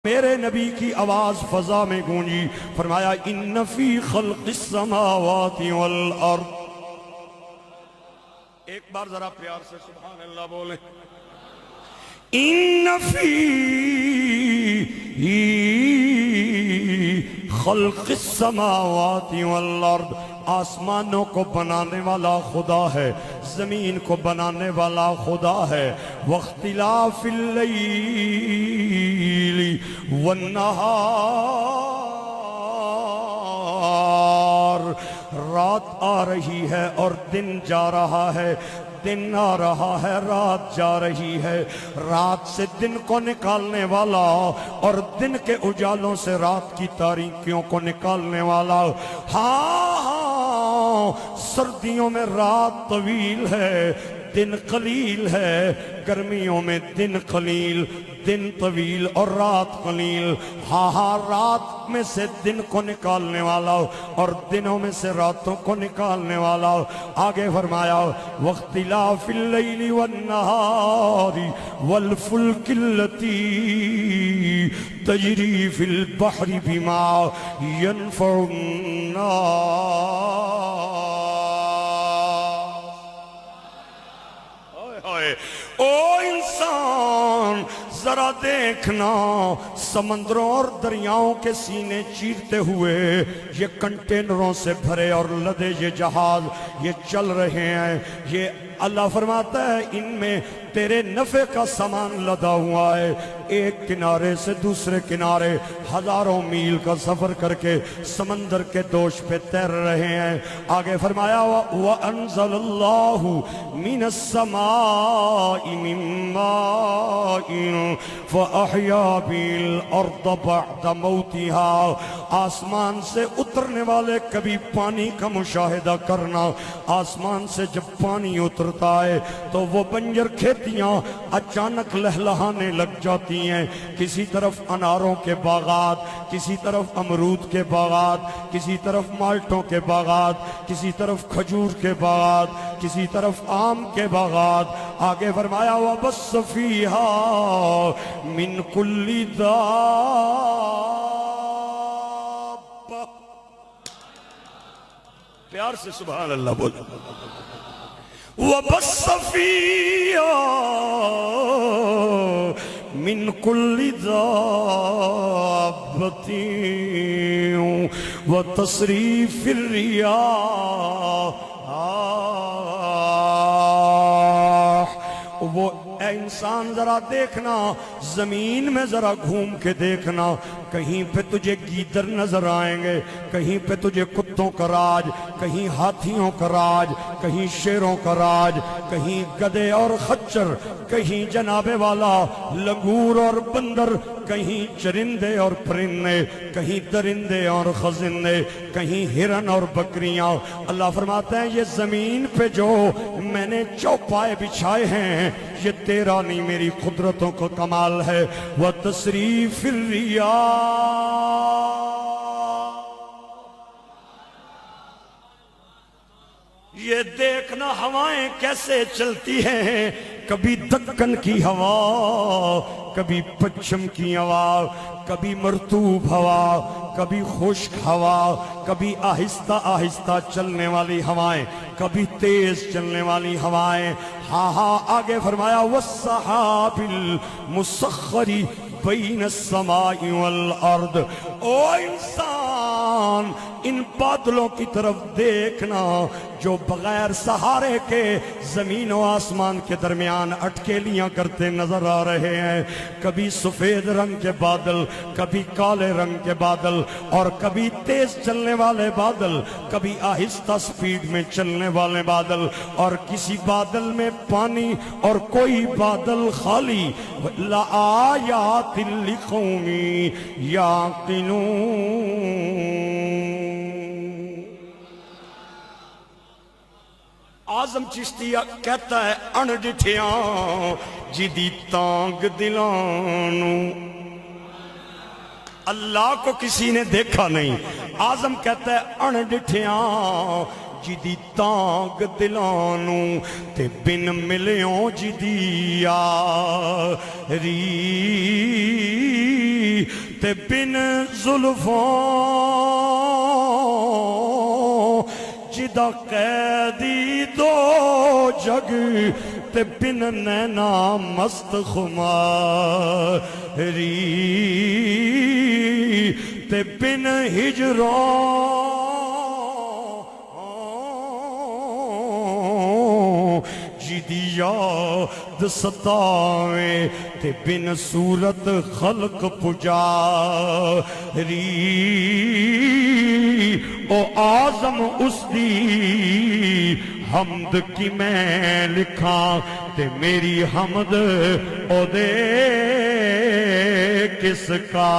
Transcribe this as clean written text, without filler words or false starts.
میرے نبی کی آواز فضا میں گونجی، فرمایا ان فی خلق السماوات والارض۔ ایک بار ذرا پیار سے سبحان اللہ بولیں۔ ان فی خلق السماوات والارض، آسمانوں کو بنانے والا خدا ہے، زمین کو بنانے والا خدا ہے۔ واختلاف اللیل والنہار، رات آ رہی ہے اور دن جا رہا ہے، دن آ رہا ہے رات جا رہی ہے، رات سے دن کو نکالنے والا اور دن کے اجالوں سے رات کی تاریکیوں کو نکالنے والا۔ ہاں سردیوں میں رات طویل ہے، دن قلیل ہے، گرمیوں میں دن قلیل، دن طویل اور رات قلیل۔ ہاں رات میں سے دن کو نکالنے والا اور دنوں میں سے راتوں کو نکالنے والا۔ آگے فرمایا واختلاف اللیل والنہار والفلک التی تجری فی البحر بما ینفع الناس۔ او انسان ذرا دیکھنا، سمندروں اور دریاؤں کے سینے چیرتے ہوئے یہ کنٹینروں سے بھرے اور لدے یہ جہاز یہ چل رہے ہیں، یہ اللہ فرماتا ہے ان میں تیرے نفع کا سامان لدا ہوا ہے۔ ایک کنارے سے دوسرے کنارے ہزاروں میل کا سفر کر کے سمندر کے دوش پہ تیر رہے ہیں۔ آگے فرمایا وَأَنزَلَ اللَّهُ مِنَ السَّمَاءِ مِن مَّاءٍ فَأَحْيَا بِهِ الْأَرْضَ بَعْدَ مَوْتِهَا، آسمان سے اترنے والے کبھی پانی کا مشاہدہ کرنا، آسمان سے جب پانی اترتا ہے تو وہ بنجر کھیتیاں اچانک لہلہانے لگ جاتی ہیں، کسی طرف اناروں کے باغات، کسی طرف امرود کے باغات، کسی طرف مالٹوں کے باغات، کسی طرف کھجور کے باغات، کسی طرف آم کے باغات۔ آگے فرمایا وَبَثَّ فِيهَا مِن كُلِّ دَابَّةٍ، پیار سے سبحان اللہ بولو۔ وَبَثَّ فِيهَا مِن كُلِّ دَابَّةٍ وَتَصْرِيفِ الرِّيَاحِ، وہ اے انسان ذرا دیکھنا، زمین میں ذرا گھوم کے دیکھنا، کہیں پہ تجھے گیدر نظر آئیں گے، کہیں پہ تجھے کتوں کا راج، کہیں ہاتھیوں کا راج، کہیں شیروں کا راج، کہیں گدے اور خچر، کہیں جناب والا لنگور اور بندر، کہیں چرندے اور پرندے، کہیں درندے اور خزندے، کہیں ہرن اور بکریاں۔ اللہ فرماتا ہے یہ زمین پہ جو میں نے چوپائے بچھائے ہیں یہ تیرا نہیں، میری قدرتوں کا کمال ہے۔ وَتَصْرِيفِ الرِّيَاحِ، یہ دیکھنا ہوائیں کیسے چلتی ہیں، کبھی دکن کی ہوا، کبھی پچھم کی ہوا، کبھی مرطوب ہوا، کبھی خشک ہوا، کبھی آہستہ آہستہ چلنے والی ہوائیں، کبھی تیز چلنے والی ہوائیں۔ ہاں آگے فرمایا وَالسَّحَابِ الْمُسَخَّرِ بَيْنَ السَّمَاءِ وَالْأَرْضِ، او انسان ان بادلوں کی طرف دیکھنا جو بغیر سہارے کے زمین و آسمان کے درمیان اٹکیلیاں کرتے نظر آ رہے ہیں، کبھی سفید رنگ کے بادل، کبھی کالے رنگ کے بادل، اور کبھی تیز چلنے والے بادل، کبھی آہستہ سپیڈ میں چلنے والے بادل، اور کسی بادل میں پانی اور کوئی بادل خالی۔ لَآيَاتٍ لِقَوْمٍ يَعْقِلُونَ۔ آزم چشتی کہتا ہے اَن ڈٹھیاں جدی تانگ دلانو، اللہ کو کسی نے دیکھا نہیں، آزم کہتا ہے اَن ڈٹھیاں جدی تانگ دلانو، تے بن ملیوں جدی یاری تے بن زلفوں جدا قیدی دو جگ تے بن نینا مست خماری تے بن ہجروں جدی یاد ستاویں تے بن صورت خلق پجاری او آزم اس دی حمد کی میں لکھاں تے میری حمد او دے کس کا